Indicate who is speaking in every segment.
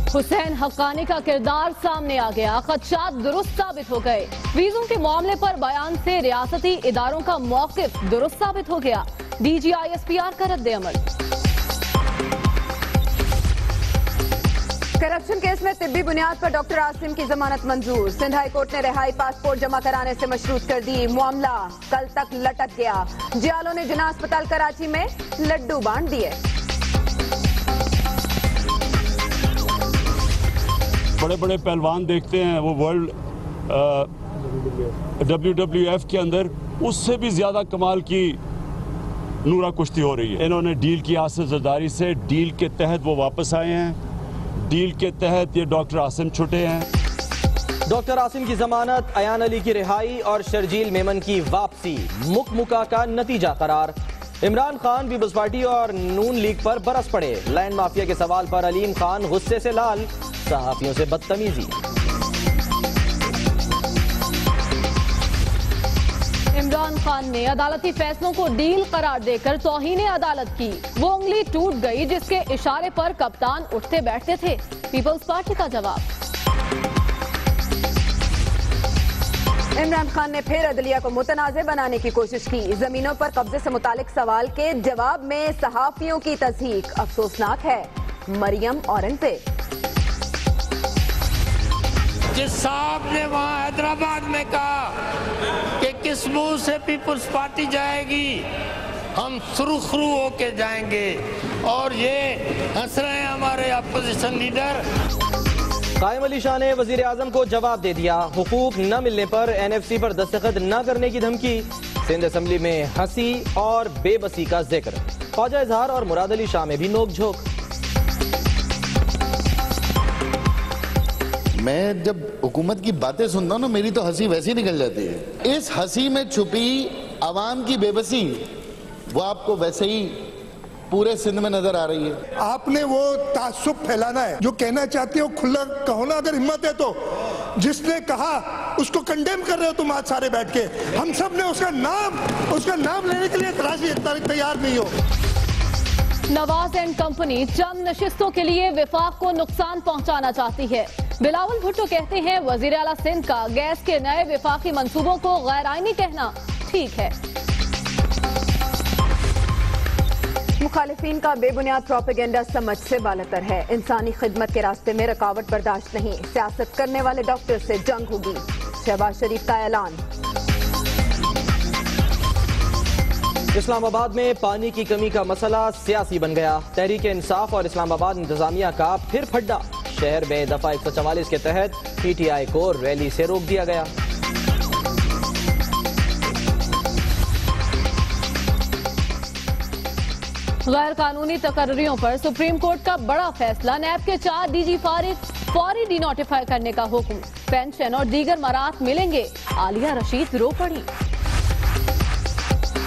Speaker 1: हुसैन हक्कानी का किरदार सामने आ गया, खदशात दुरुस्त साबित हो गए। वीजों के मामले पर बयान से रियासती इदारों का मौकिफ दुरुस्त साबित हो गया। DGISPR का रद्द-ए-अमल।
Speaker 2: करप्शन केस में तिब्बी बुनियाद पर डॉक्टर आसिम की जमानत मंजूर। सिंध हाई कोर्ट ने रिहाई पासपोर्ट जमा कराने से मशरूत कर दी। मामला कल तक लटक गया। जियालों ने जिना अस्पताल कराची में लड्डू बांट दिए।
Speaker 3: बड़े बड़े पहलवान देखते हैं वो वर्ल्ड WWF के अंदर, उससे भी ज्यादा कमाल की नूरा कुश्ती हो रही है। इन्होंने डील की आसिफ जरदारी से, डील के तहत वो वापस आए हैं, डील के तहत ये डॉक्टर आसिम छुटे हैं।
Speaker 4: डॉक्टर आसिम की जमानत, अयान अली की रिहाई और शर्जील मेमन की वापसी मुकमुका का नतीजा करार। इमरान खान पीपल्स पार्टी और नून लीग पर बरस पड़े। लैंड माफिया के सवाल पर अलीम खान गुस्से से लाल, सहाफियों से बदतमीजी।
Speaker 1: इमरान खान ने अदालती फैसलों को डील करार देकर तौहीन अदालत की। वो उंगली टूट गई जिसके इशारे पर कप्तान उठते बैठते थे। पीपल्स पार्टी का जवाब।
Speaker 2: इमरान खान ने फिर अदलिया को मुतनाज़े बनाने की कोशिश की। जमीनों पर कब्जे से मुतालिक सवाल के जवाब में सहाफियों की तस्दीक अफसोसनाक है। मरियम औरंगजेब।
Speaker 5: जिस साहब ने वहां हैदराबाद में कहा कि किस मुंह से पीपल्स पार्टी जाएगी, हम सुरखरू होके जाएंगे, और ये हंस रहे हैं हमारे अपोजिशन लीडर।
Speaker 4: कायम अली शाह ने वजीर आजम को जवाब दे दिया। हुकूक न मिलने पर NFC पर दस्तखत न करने की धमकी। सिंध असेंबली में हंसी और बेबसी का जिक्र। ख्वाजा इजहार और मुराद अली शाह में भी नोक-झोंक।
Speaker 6: मैं जब हुकूमत की बातें सुनता हूँ ना, मेरी तो हंसी वैसी निकल जाती है। इस हंसी में छुपी आवाम की बेबसी वो आपको वैसे ही पूरे सिंध में नजर आ रही है।
Speaker 7: आपने वो तासुब फैलाना है। जो कहना चाहते हो खुला कहो ना, अगर हिम्मत है तो। जिसने कहा उसको कंडेम कर रहे हो तुम आज सारे बैठ के। हम सब ने उसका नाम लेने के लिए तैयार नहीं हो।
Speaker 1: नवाज एंड कंपनी चंद नशिस्तों के लिए विफाक को नुकसान पहुंचाना चाहती है। बिलावल भुट्टो कहते हैं वजीर आला सिंध का गैस के नए विफाकी मंसूबों को गैर आईनी कहना ठीक है।
Speaker 2: मुखालिफिन का बेबुनियाद प्रोपेगेंडा समझ से बालतर है। इंसानी खिदमत के रास्ते में रुकावट बर्दाश्त नहीं। सियासत करने वाले डॉक्टर से जंग होगी। शहबाज शरीफ का ऐलान।
Speaker 4: इस्लामाबाद में पानी की कमी का मसला सियासी बन गया। तहरीक इंसाफ और इस्लामाबाद इंतजामिया का फिर फड्डा। शहर में दफा 144 के तहत PTI को रैली से रोक दिया गया।
Speaker 1: गैर कानूनी तकर्रियों पर सुप्रीम कोर्ट का बड़ा फैसला। नैब के 4 DG फारिग, फौरी डिनोटिफाई करने का हुक्म। पेंशन और दीगर मराहत मिलेंगे। आलिया रशीद रो पड़ी।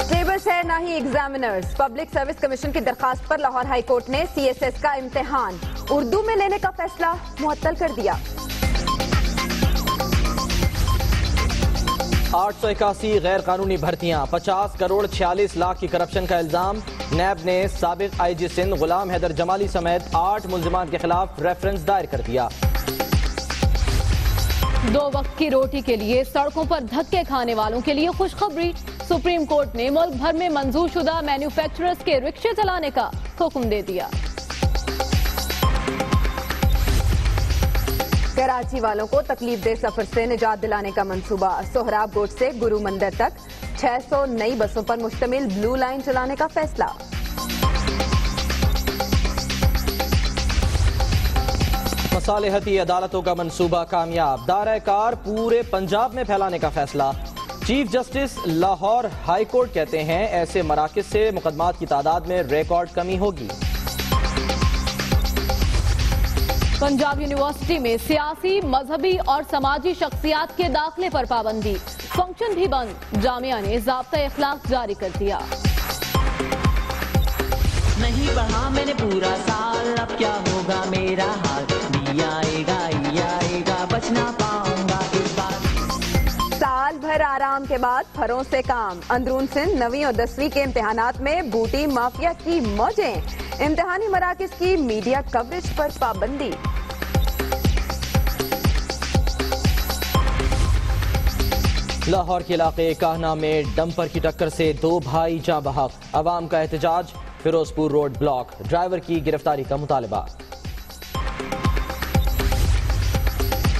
Speaker 2: सिलेबस है ना ही एग्जामिनर्स। पब्लिक सर्विस कमीशन की दरखास्त पर लाहौर हाई कोर्ट ने CSS का इम्तिहान उर्दू में लेने का फैसला मुअत्तल कर दिया।
Speaker 4: 881 गैर कानूनी भर्तियां, 50 करोड़ 46 लाख की करप्शन का इल्जाम। नैब ने साबिक IG सिंध गुलाम हैदर जमाली समेत 8 मुल्जिमान के खिलाफ रेफरेंस दायर कर दिया।
Speaker 1: 2 वक्त की रोटी के लिए सड़कों पर धक्के खाने वालों के लिए खुशखबरी। सुप्रीम कोर्ट ने मुल्क भर में मंजूर शुदा मैन्युफैक्चरर्स के रिक्शे चलाने का हुक्म दे दिया।
Speaker 2: कराची वालों को तकलीफ दे सफर से निजात दिलाने का मंसूबा। सोहराब गोट से गुरु मंदिर तक 600 नई बसों पर मुश्तमिल ब्लू लाइन चलाने का फैसला।
Speaker 4: मसालेहती अदालतों का मंसूबा कामयाब। दायरा कार पूरे पंजाब में फैलाने का फैसला। Chief justice Lahore high court कहते हैं ऐसे मराकज से मुकदमात की तादाद में रिकॉर्ड कमी होगी।
Speaker 1: पंजाब यूनिवर्सिटी में सियासी, मजहबी और समाजी शख्सियात के दाखिले पर पाबंदी। फंक्शन भी बंद। जामिया ने ज़ाब्ता इखलाक जारी कर दिया।
Speaker 8: नहीं पढ़ा मैंने पूरा साल, अब क्या होगा मेरा हाल। आएगा बच ना पाऊंगा इस बार।
Speaker 2: साल भर आराम के बाद फरों से काम। अंदरून सिंध 9वीं और 10वीं के इम्तिहानात में बूटी माफिया की मौजें। इम्तिहानी मराकज की मीडिया कवरेज पर पाबंदी।
Speaker 4: लाहौर के इलाके काहना में डंपर की टक्कर से 2 भाई जाँ बहक, अवाम का एहतजाज, फिरोजपुर रोड ब्लॉक, ड्राइवर की गिरफ्तारी का मुतालबा।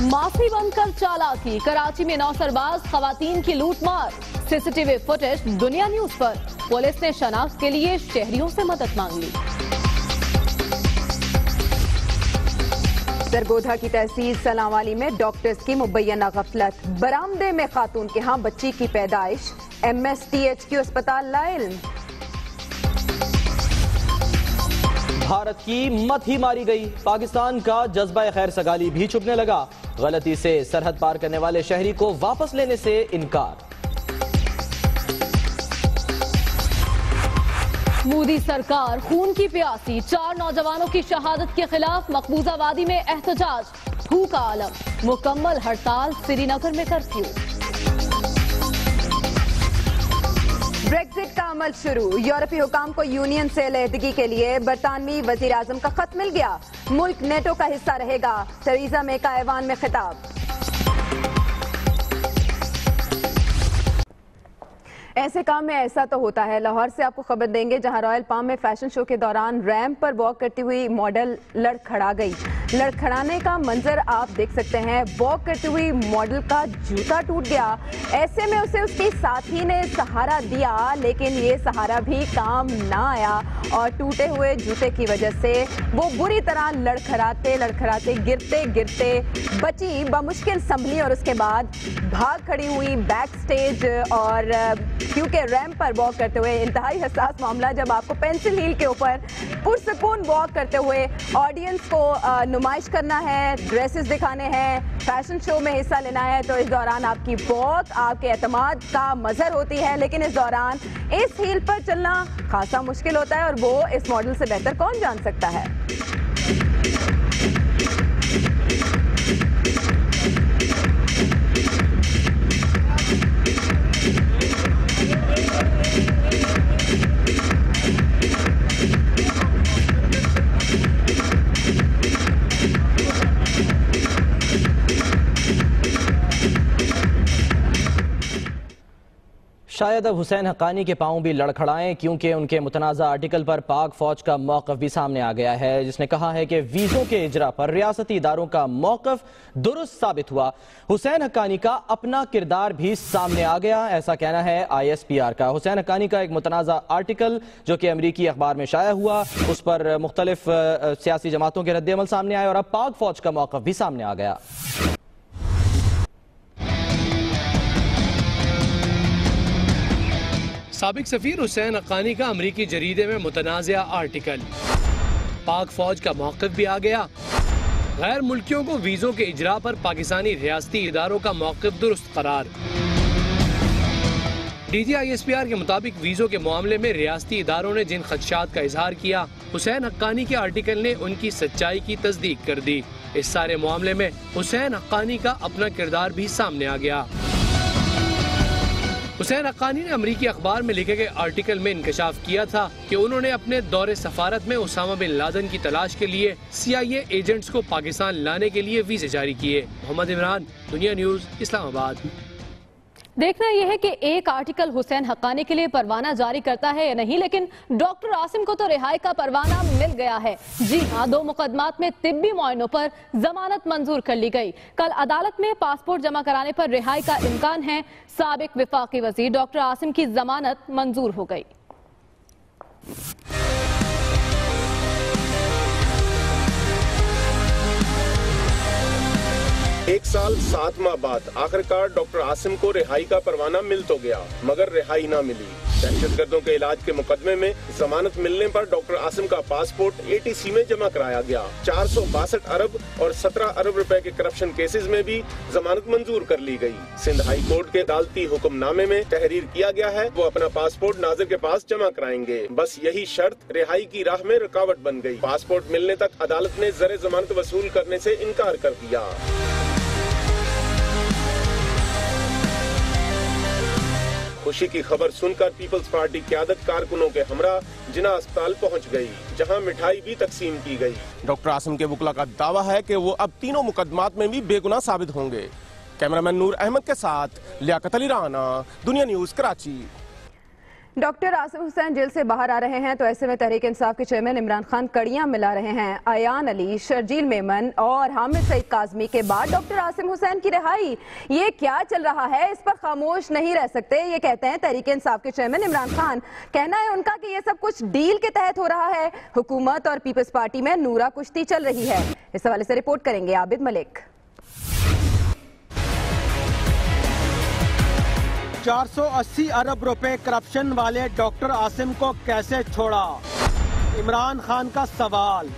Speaker 1: माफी बनकर चालाकी, कराची में 9 सरबाज खवातीन की लूटमार, सीसीटीवी फुटेज दुनिया न्यूज पर। पुलिस ने शनाख्त के लिए शहरियों से मदद मांग ली।
Speaker 2: सरगोधा की तहसील सलांवाली में डॉक्टर्स की मुबैना गफलत, बरामदे में खातून के यहाँ बच्ची की पैदाइश, MSTHQ अस्पताल लाइल।
Speaker 4: भारत की मत ही मारी गई, पाकिस्तान का जज्बा खैर सगाली भी चुभने लगा, गलती से सरहद पार करने वाले शहरी को वापस लेने से इनकार।
Speaker 1: मोदी सरकार खून की प्यासी, 4 नौजवानों की शहादत के खिलाफ मकबूजा वादी में एहतजाज, भूख का आलम, मुकम्मल हड़ताल, श्रीनगर में कर्फ्यू।
Speaker 2: ब्रेक्जिट का अमल शुरू, यूरोपीय हुकाम को यूनियन से अलहदगी के लिए बरतानवी वजीर आजम का खत मिल गया, मुल्क नेटो का हिस्सा रहेगा, थेरेसा मे का ऐवान में खिताब। ऐसे काम में ऐसा तो होता है। लाहौर से आपको खबर देंगे जहां रॉयल पाम में फैशन शो के दौरान रैंप पर वॉक करती हुई मॉडल लड़खड़ा गई। लड़खड़ाने का मंजर आप देख सकते हैं। वॉक करती हुई मॉडल का जूता टूट गया। ऐसे में उसे उसकी साथी ने सहारा दिया, लेकिन ये सहारा भी काम ना आया और टूटे हुए जूते की वजह से वो बुरी तरह लड़खड़ाते लड़खड़ाते गिरते गिरते बची, बमुश्किल संभली और उसके बाद भाग खड़ी हुई बैक स्टेज। और क्योंकि रैंप पर वॉक करते हुए इंतहाई हसास मामला, जब आपको पेंसिल हील के ऊपर पुरसकून वॉक करते हुए ऑडियंस को नुमाइश करना है, ड्रेसेस दिखाने हैं, फैशन शो में हिस्सा लेना है, तो इस दौरान आपकी वॉक आपके एतमाद का मजहर होती है। लेकिन इस दौरान इस हील पर चलना खासा मुश्किल होता है और वो इस मॉडल से बेहतर कौन जान सकता है।
Speaker 4: शायद अब हुसैन हक्कानी के पांव भी लड़खड़ाएं, क्योंकि उनके मुतनाज़ा आर्टिकल पर पाक फौज का मौक़िफ़ भी सामने आ गया है, जिसने कहा है कि वीज़ों के इजरा पर रियासती इदारों का मौक़िफ़ दुरुस्त साबित हुआ। हुसैन हक्कानी का अपना किरदार भी सामने आ गया, ऐसा कहना है ISPR का। हुसैन हक्कानी का एक मुतनाज़ा आर्टिकल जो कि अमरीकी अखबार में शाया हुआ, उस पर मुख्तलिफ सियासी जमातों के रद्द-ए-अमल सामने आए और अब पाक फौज का मौक़िफ़ भी सामने आ गया।
Speaker 9: साबिक सफीर हुसैन हक्कानी का अमरीकी जरीदे में मुतनाज़ा आर्टिकल, पाक फौज का मौक़िफ़ भी आ गया। गैर मुल्कियों को वीज़ों के इजरा पर पाकिस्तानी रियासती इदारों का मौक़िफ़ दुरुस्त करार। DG ISPR के मुताबिक वीज़ों के मामले में रियासती इदारों ने जिन खदशात का इजहार किया, हुसैन हक्कानी के आर्टिकल ने उनकी सच्चाई की तस्दीक कर दी। इस सारे मामले में हुसैन हक्कानी का अपना किरदार भी सामने आ गया। हुसैन हक्कानी ने अमरीकी अखबार में लिखे गए आर्टिकल में इंकशाफ किया था कि उन्होंने अपने दौरे सफारत में उसामा बिन लादेन की तलाश के लिए CIA एजेंट्स को पाकिस्तान लाने के लिए वीज़े जारी किए। मोहम्मद इमरान, दुनिया न्यूज़, इस्लामाबाद।
Speaker 1: देखना यह है कि एक आर्टिकल हुसैन हक्कानी के लिए परवाना जारी करता है या नहीं, लेकिन डॉक्टर आसिम को तो रिहाई का परवाना मिल गया है। जी हां, 2 मुकदमात में तिब्बी मुआयनों पर जमानत मंजूर कर ली गई। कल अदालत में पासपोर्ट जमा कराने पर रिहाई का इम्कान है। साबिक विफाकी वजीर डॉक्टर आसिम की जमानत मंजूर हो गई।
Speaker 10: 1 साल 7 माह बाद आखिरकार डॉक्टर आसिम को रिहाई का परवाना मिल तो गया, मगर रिहाई ना मिली। दहशतगर्दों के इलाज के मुकदमे में जमानत मिलने पर डॉक्टर आसिम का पासपोर्ट ATC में जमा कराया गया। 462 अरब और 17 अरब रुपए के करप्शन केसेस में भी जमानत मंजूर कर ली गई। सिंध हाई कोर्ट के अदालती हुक्मनामे में तहरीर किया गया है वो अपना पासपोर्ट नाजिर के पास जमा कराएंगे। बस यही शर्त रिहाई की राह में रुकावट बन गई। पासपोर्ट मिलने तक अदालत ने ज़र जमानत वसूल करने से इनकार कर दिया। खुशी की खबर सुनकर पीपल्स पार्टी क़यादत कारकुनों के हमरा जिना अस्पताल पहुंच गई, जहां मिठाई भी तकसीम की गई।
Speaker 11: डॉक्टर आसिम के वकील का दावा है कि वो अब तीनों मुकदमात में भी बेगुनाह साबित होंगे।
Speaker 10: कैमरामैन नूर अहमद के साथ लियाकत अली राना, दुनिया न्यूज कराची।
Speaker 2: डॉक्टर आसिम हुसैन जेल से बाहर आ रहे हैं तो ऐसे में तहरीक इंसाफ के चेयरमैन इमरान खान कड़ियां मिला रहे हैं। अयान अली, शर्जील मेमन और हामिद सईद काजमी के बाद डॉक्टर आसिम हुसैन की रिहाई, ये क्या चल रहा है, इस पर खामोश नहीं रह सकते, ये कहते हैं तहरीक इंसाफ के चेयरमैन इमरान खान। कहना है उनका कि ये सब कुछ डील के तहत हो रहा है। हुकूमत और पीपल्स पार्टी में नूरा कुश्ती चल रही है। इस हवाले से रिपोर्ट करेंगे आबिद मलिक।
Speaker 11: 480 अरब रुपए करप्शन वाले डॉक्टर आसिम को कैसे छोड़ा, इमरान खान का सवाल।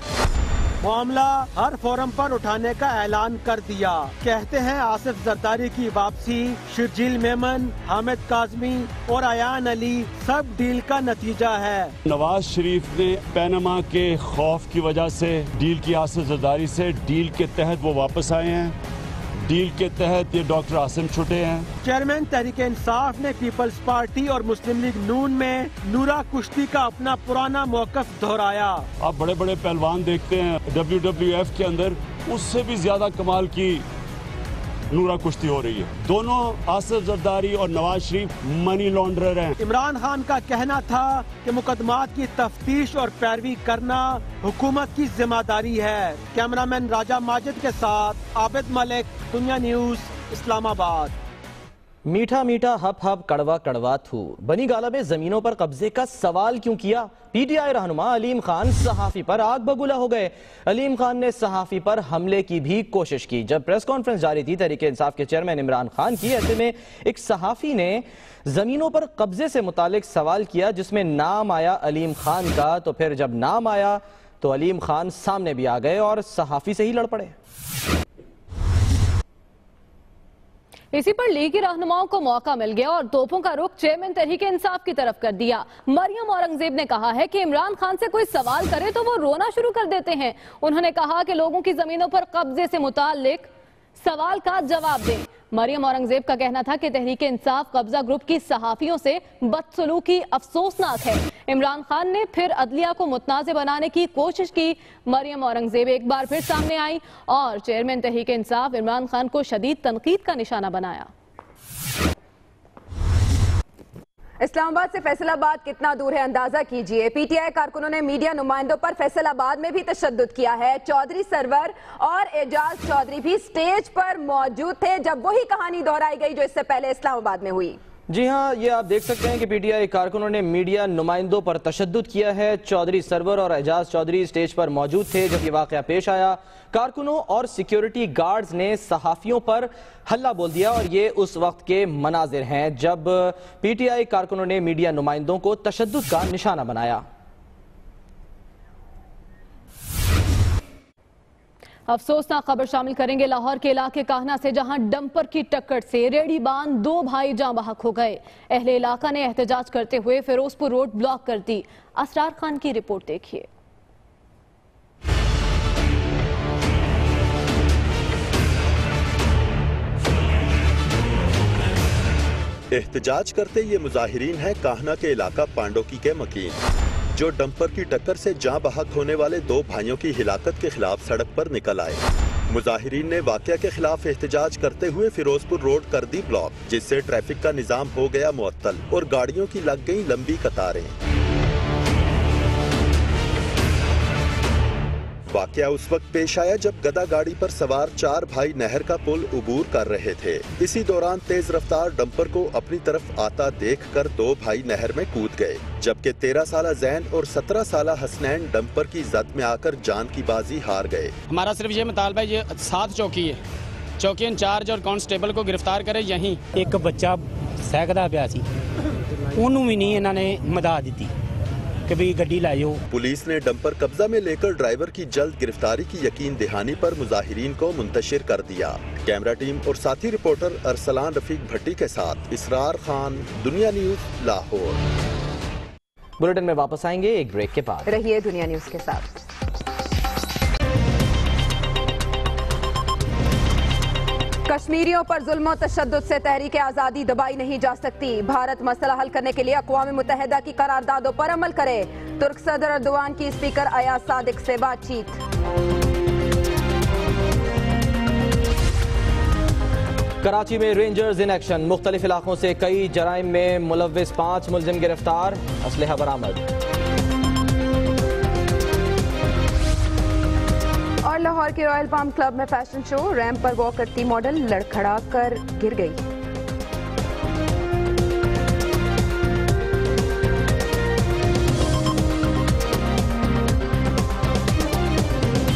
Speaker 11: मामला हर फोरम पर उठाने का ऐलान कर दिया। कहते हैं आसिफ जरदारी की वापसी, शर्जील मेमन, हामिद काजमी और अयान अली सब डील का नतीजा है।
Speaker 3: नवाज शरीफ ने पैनामा के खौफ की वजह से डील की आसिफ जरदारी से, डील के तहत वो वापस आए हैं, डील के तहत ये डॉक्टर आसिम छुटे हैं।
Speaker 11: चेयरमैन तहरीक इंसाफ ने पीपल्स पार्टी और मुस्लिम लीग नून में नूरा कुश्ती का अपना पुराना मौकफ दोहराया।
Speaker 3: आप बड़े बड़े पहलवान देखते हैं WWF के अंदर, उससे भी ज्यादा कमाल की नूरा कुश्ती हो रही है। दोनों आसिफ जरदारी और नवाज शरीफ मनी लॉन्ड्रर हैं।
Speaker 11: इमरान खान का कहना था कि मुकदमात की तफ्तीश और पैरवी करना हुकूमत की जिम्मेदारी है। कैमरामैन राजा माजिद के साथ आबिद मलिक, दुनिया न्यूज, इस्लामाबाद।
Speaker 4: मीठा मीठा हप हप कड़वा कड़वा थू, बनी गाला में जमीनों पर कब्जे का सवाल क्यों किया? PTI रहनुमा अलीम खान सहाफी पर आग बबूला हो गए। अलीम खान ने सहाफी पर हमले की भी कोशिश की। जब प्रेस कॉन्फ्रेंस जारी थी तहरीक इंसाफ के चेयरमैन इमरान खान की, ऐसे में एक सहाफी ने जमीनों पर कब्जे से मुतालिक सवाल किया जिसमें नाम आया अलीम खान का। तो फिर जब नाम आया तो अलीम खान सामने भी आ गए और सहाफी से ही लड़ पड़े।
Speaker 1: इसी पर लीगी रहनुमाओं को मौका मिल गया और तोपों का रुख चेयरमैन तहरीक इंसाफ की तरफ कर दिया। मरियम औरंगजेब ने कहा है कि इमरान खान से कोई सवाल करे तो वो रोना शुरू कर देते हैं। उन्होंने कहा कि लोगों की जमीनों पर कब्जे से मुताल्लिक सवाल का जवाब दें। मरियम औरंगजेब का कहना था कि तहरीक इंसाफ कब्जा ग्रुप की सहाफियों से बदसलूकी अफसोसनाक है। इमरान खान ने फिर अदलिया को मुतनाज़ बनाने की कोशिश की। मरियम औरंगजेब एक बार फिर सामने आई और चेयरमैन तहरीक इंसाफ इमरान खान को शदीद तनकीद का निशाना बनाया।
Speaker 2: इस्लामाबाद से फैसलाबाद कितना दूर है अंदाजा कीजिए। PTI कारकुनों ने मीडिया नुमाइंदों पर फैसलाबाद में भी तशद्दुद किया है। चौधरी सरवर और एजाज चौधरी भी स्टेज पर मौजूद थे जब वही कहानी दोहराई गई जो इससे पहले इस्लामाबाद में हुई।
Speaker 4: जी हाँ, ये आप देख सकते हैं कि PTI कारकुनों ने मीडिया नुमाइंदों पर तशद्दुद किया है। चौधरी सरवर और एजाज चौधरी स्टेज पर मौजूद थे जब ये वाकया पेश आया। कारकुनों और सिक्योरिटी गार्ड्स ने सहाफियों पर हल्ला बोल दिया और ये उस वक्त के मनाजिर हैं जब PTI कारकुनों ने मीडिया नुमाइंदों को तशद्दुद का निशाना बनाया।
Speaker 1: अफसोसनाक खबर शामिल करेंगे लाहौर के इलाके काहना से, जहां डंपर की टक्कर से रेडीबान 2 भाई जाँ बहक हो गए। अहले इलाका ने एहतजाज करते हुए फिरोजपुर रोड ब्लॉक कर दी। असरार खान की रिपोर्ट देखिए।
Speaker 12: एहतजाज करते ये मुजाहिरीन हैं काहना के इलाका पांडोकी के मकीन, जो डंपर की टक्कर से जाँ बहक होने वाले 2 भाइयों की हिलाकत के खिलाफ सड़क पर निकल आए। मुजाहिरीन ने वाकया के खिलाफ एहतजाज करते हुए फिरोजपुर रोड कर दी ब्लॉक, जिससे ट्रैफिक का निजाम हो गया मुअत्तल और गाड़ियों की लग गई लंबी कतारें। वाकया उस वक्त पेश आया जब गदा गाड़ी पर सवार 4 भाई नहर का पुल उबूर कर रहे थे। इसी दौरान तेज रफ्तार डंपर को अपनी तरफ आता देखकर 2 भाई नहर में कूद गए, जबकि 13 साला जैन और 17 साला हसनैन डंपर की जद में आकर जान की बाजी हार गए।
Speaker 13: हमारा सिर्फ ये मुतालबा है, ये 7 चौकी है, चौकी इंचार्ज और कांस्टेबल को गिरफ्तार करे। यहीं
Speaker 14: एक बच्चा सैकदा पिया सी, उन्होंने भी नहीं इन्होंने मदद दी कि भी गड्डी लाओ।
Speaker 12: पुलिस ने डंपर कब्जा में लेकर ड्राइवर की जल्द गिरफ्तारी की यकीन दहानी पर मुजाहिरीन को मुंतशिर कर दिया। कैमरा टीम और साथी रिपोर्टर अरसलान रफीक भट्टी के साथ इसरार खान, दुनिया न्यूज, लाहौर।
Speaker 4: बुलेटिन में वापस आएंगे एक ब्रेक के बाद।
Speaker 2: रहिए दुनिया न्यूज के साथ। कश्मीरियों पर जुल्म और तशद्दुद से तहरीक आज़ादी दबाई नहीं जा सकती। भारत मसला हल करने के लिए अक़वाम मुत्तहिदा की करारदादों पर अमल करे। तुर्क सदर अर्दोआन की स्पीकर अयाज सादिक से बातचीत।
Speaker 4: कराची में रेंजर्स इन एक्शन, मुख्तलिफ इलाकों से कई जराइम में मुलव्विस 5 मुलजिम गिरफ्तार, असलहा बरामद।
Speaker 2: और लाहौर के रॉयल पाम क्लब में फैशन शो, रैंप पर वॉक करती मॉडल लड़खड़ा कर गिर गई।